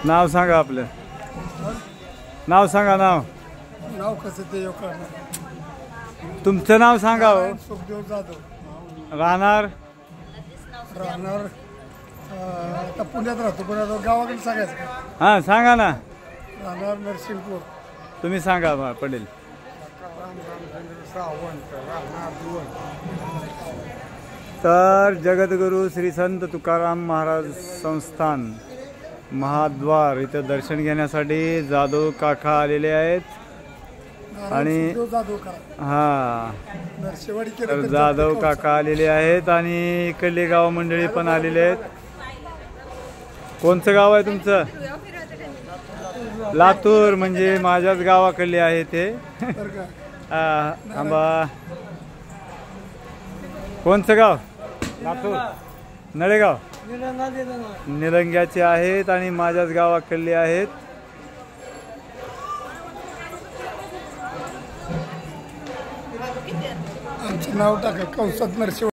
नाव सांगा आपलं. नाव सांगा. नाव कसं ते तुमचं नाव सांगा हो. सुखदेव जाधव. राहणार आता पुण्यात राहतो. पुण्यात गावाकडे सांगायचं का? हां सांगा ना. राहणार नरसिंहपूर. तुम्ही सांगा पडेल. तर जगद्गुरू श्री संत तुकाराम महाराज संस्थान महाद्वार इथं दर्शन घेण्यासाठी जाधव काका आलेले आहेत आणि तर जाधव काका आलेले आहेत आणि इकडले गाव मंडळी पण आलेले आहेत. कोणचं गाव आहे तुमचं? लातूर. म्हणजे माझ्याच गावाकडले आहे ते. आंबा कोणचं गाव? लातूर नळेगाव निलंग्याचे आहेत आणि माझ्याच गावाकडले आहेत. आमचं नाव टाका कंसात नरसिंह.